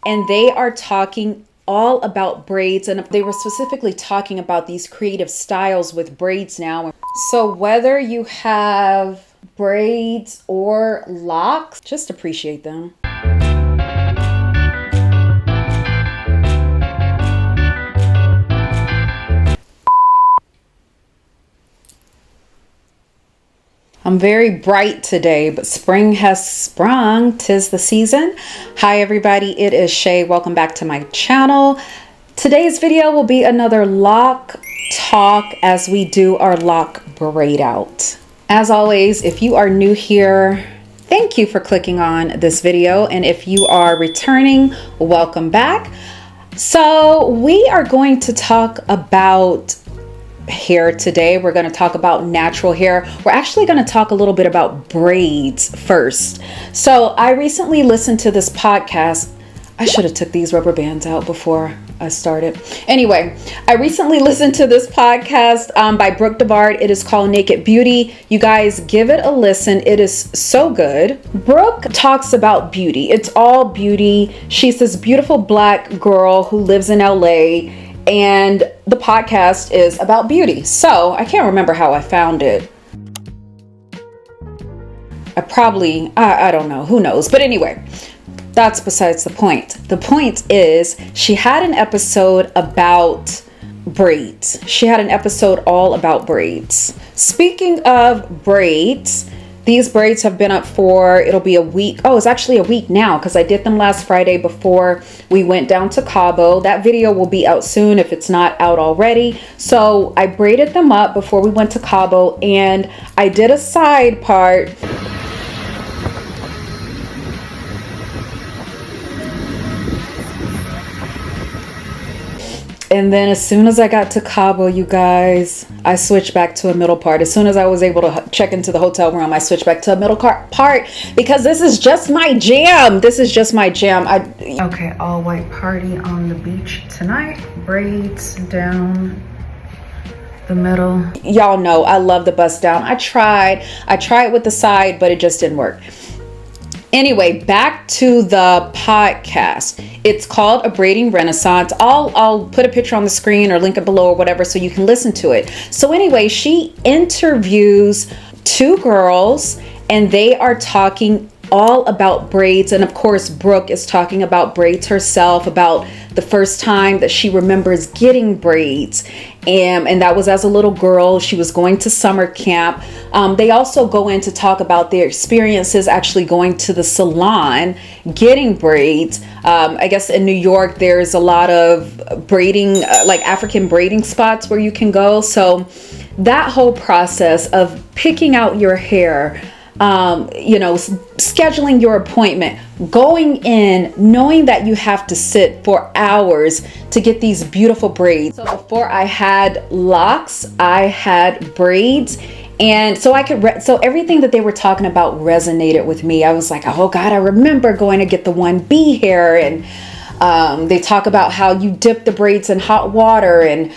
and they are talking all about braids, and they were specifically talking about these creative styles with braids now. So whether you have braids or locks, just appreciate them. I'm very bright today, but spring has sprung. 'Tis the season. Hi everybody, it is Shay. Welcome back to my channel. Today's video will be another lock talk as we do our lock braid out. As always, if you are new here, thank you for clicking on this video. And if you are returning, welcome back. So we are going to talk about hair today. We're going to talk about natural hair. We're actually going to talk a little bit about braids first. So I recently listened to this podcast. I should have took these rubber bands out before I started. Anyway, I recently listened to this podcast by Brooke DeBard. It is called Naked Beauty. You guys give it a listen. It is so good. Brooke talks about beauty. It's all beauty. She's this beautiful black girl who lives in LA, and the podcast is about beauty. So I can't remember how I found it. I don't know, who knows? But anyway, that's besides the point. The point is she had an episode about braids. She had an episode all about braids. Speaking of braids, these braids have been up for, it'll be a week. Oh, it's actually a week now because I did them last Friday before we went down to Cabo. That video will be out soon if it's not out already. So I braided them up before we went to Cabo, and I did a side part. And then as soon as I got to Cabo, you guys, I switched back to a middle part. As soon as I was able to check into the hotel room, I switched back to a middle part because this is just my jam. This is just my jam. Okay, all white party on the beach tonight. Braids down the middle. Y'all know I love the bust down. I tried with the side, but it just didn't work. Anyway, back to the podcast. It's called A Braiding Renaissance. I'll put a picture on the screen or link it below or whatever so you can listen to it. So anyway, she interviews two girls and they are talking all about braids. And of course, Brooke is talking about braids herself, about the first time that she remembers getting braids. And that was as a little girl. She was going to summer camp. They also go in to talk about their experiences actually going to the salon, getting braids. I guess in New York, there's a lot of braiding, like African braiding spots where you can go. So that whole process of picking out your hair, scheduling your appointment, going in, knowing that you have to sit for hours to get these beautiful braids. So before I had locks, I had braids. And so so everything that they were talking about resonated with me. I was like, oh God, I remember going to get the 1B hair. And they talk about how you dip the braids in hot water, and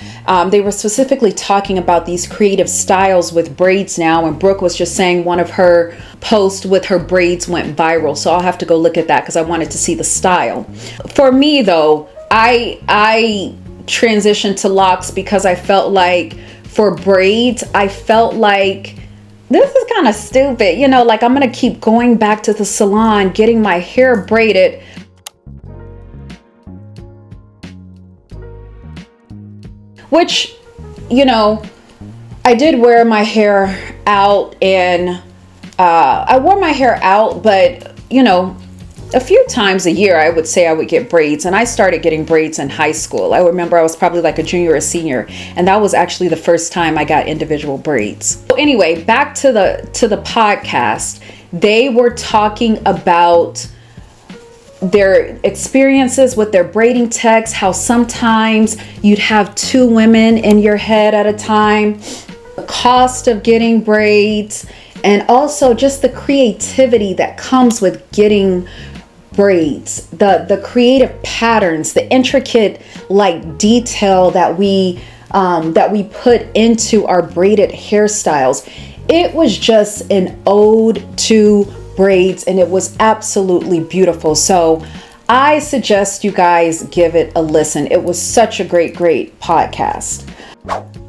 they were specifically talking about these creative styles with braids now. And Brooke was just saying one of her posts with her braids went viral. So I'll have to go look at that because I wanted to see the style. For me though, I transitioned to locks because I felt like for braids, I felt like this is kind of stupid. Like I'm going to keep going back to the salon, getting my hair braided. Which, I did wear my hair out, and I wore my hair out, but, a few times a year, I would say I would get braids. And I started getting braids in high school. I remember I was probably like a junior or senior, and that was actually the first time I got individual braids. So anyway, back to the podcast. They were talking about their experiences with their braiding techs, how sometimes you'd have two women in your head at a time, the cost of getting braids, and also just the creativity that comes with getting braids, the creative patterns, the intricate detail that we put into our braided hairstyles. It was just an ode to braids, and it was absolutely beautiful. So I suggest you guys give it a listen. It was such a great podcast.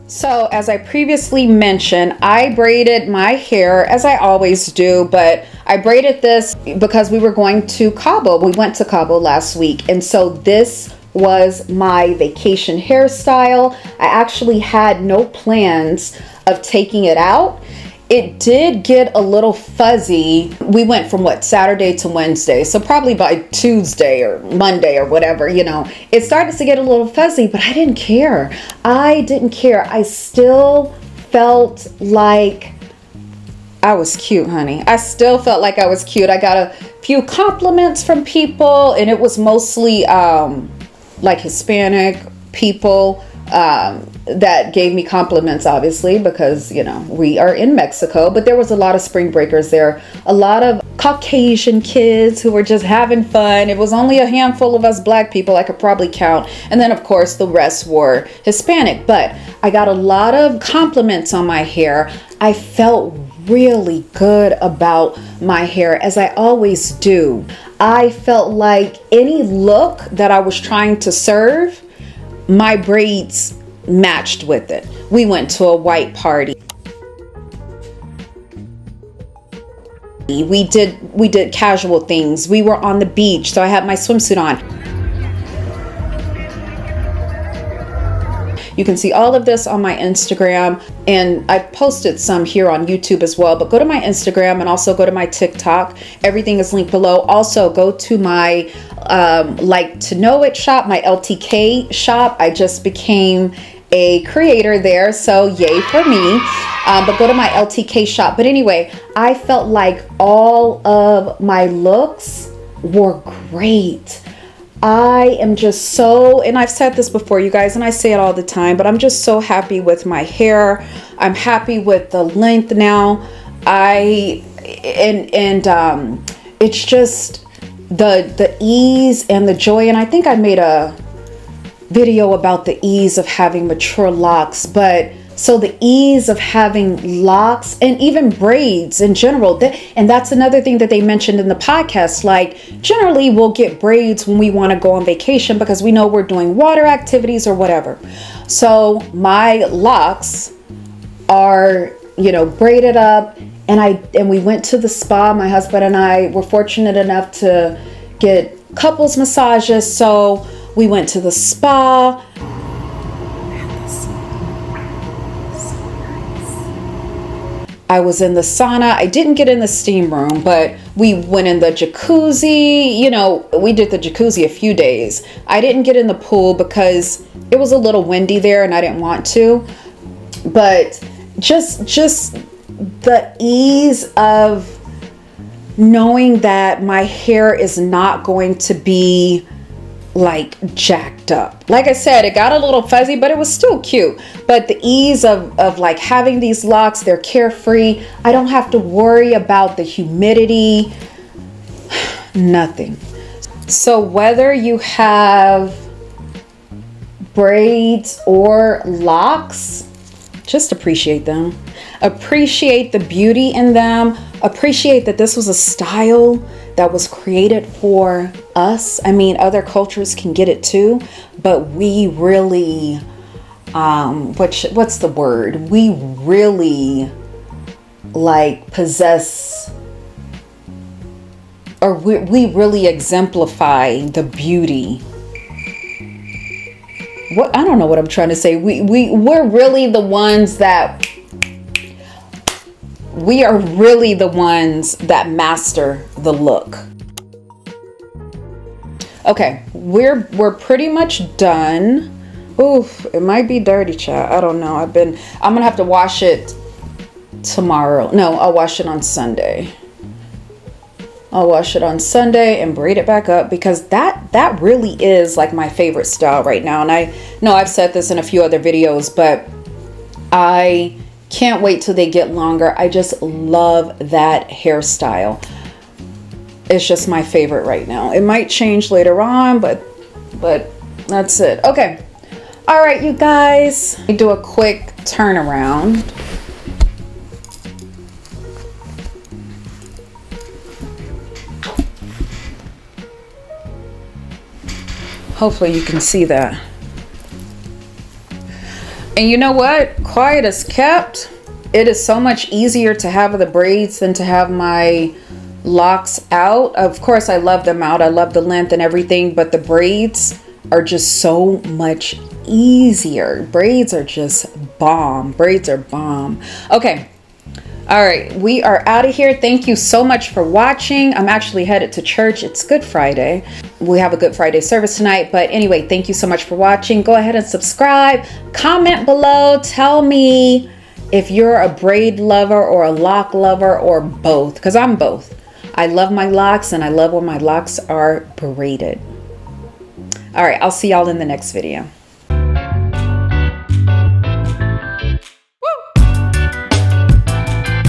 So as I previously mentioned, I braided my hair as I always do, but I braided this because we were going to Cabo. We went to Cabo last week. And so this was my vacation hairstyle. I actually had no plans of taking it out. It did get a little fuzzy. We went from Saturday to Wednesday. So probably by Tuesday or Monday or whatever, it started to get a little fuzzy, but I didn't care. I still felt like I was cute, honey. I still felt like I was cute. I got a few compliments from people, and it was mostly like Hispanic people that gave me compliments, obviously, because we are in Mexico. But there was a lot of spring breakers there, a lot of Caucasian kids who were just having fun. It was only a handful of us black people I could probably count, and then of course the rest were Hispanic. But I got a lot of compliments on my hair. I felt really good about my hair, as I always do. I felt like any look that I was trying to serve, my braids matched with it. We went to a white party. We did casual things. We were on the beach, so I had my swimsuit on. You can see all of this on my Instagram, and I posted some here on YouTube as well, but go to my Instagram and also go to my TikTok. Everything is linked below. Also go to my Like to Know It shop, my LTK shop. I just became a creator there, so yay for me. But go to my LTK shop. But anyway, I felt like all of my looks were great. I am just so, and I've said this before, you guys, and I say it all the time, but I'm just so happy with my hair. I'm happy with the length now. It's just the ease and the joy. And I think I made a video about the ease of having mature locks, but so the ease of having locks and even braids in general, and that's another thing that they mentioned in the podcast. Like, generally we'll get braids when we want to go on vacation because we know we're doing water activities or whatever. So my locks are, braided up, and we went to the spa. My husband and I were fortunate enough to get couples massages. So we went to the spa. I was in the sauna. I didn't get in the steam room, but we went in the jacuzzi. We did the jacuzzi a few days. I didn't get in the pool because it was a little windy there and I didn't want to. But just the ease of knowing that my hair is not going to be like jacked up. Like I said, it got a little fuzzy, but it was still cute. But the ease of like having these locks, they're carefree. I don't have to worry about the humidity, nothing. So whether you have braids or locks, just appreciate them. Appreciate the beauty in them. Appreciate that this was a style that was created for us. I mean, other cultures can get it too, but we really, what's the word? We really possess, or we really exemplify the beauty. I don't know what I'm trying to say. We're really the ones that, we are really the ones that master the look. Okay, we're pretty much done. Oof, it might be dirty, chat. I don't know. I'm gonna have to wash it tomorrow. No, I'll wash it on Sunday. I'll wash it on Sunday and braid it back up, because that really is like my favorite style right now. And I know I've said this in a few other videos, but I can't wait till they get longer. I just love that hairstyle. It's just my favorite right now. It might change later on, but that's it. Okay. All right, you guys. Let me do a quick turnaround. Hopefully you can see that. And you know what? Quiet as kept. It is so much easier to have the braids than to have my locks out. Of course, I love them out. I love the length and everything, but the braids are just so much easier. Braids are just bomb. Braids are bomb. Okay. All right. We are out of here. Thank you so much for watching. I'm actually headed to church. It's Good Friday. We have a Good Friday service tonight. But anyway, thank you so much for watching. Go ahead and subscribe. Comment below. Tell me if you're a braid lover or a lock lover or both, because I'm both. I love my locks and I love when my locks are braided. All right, I'll see y'all in the next video.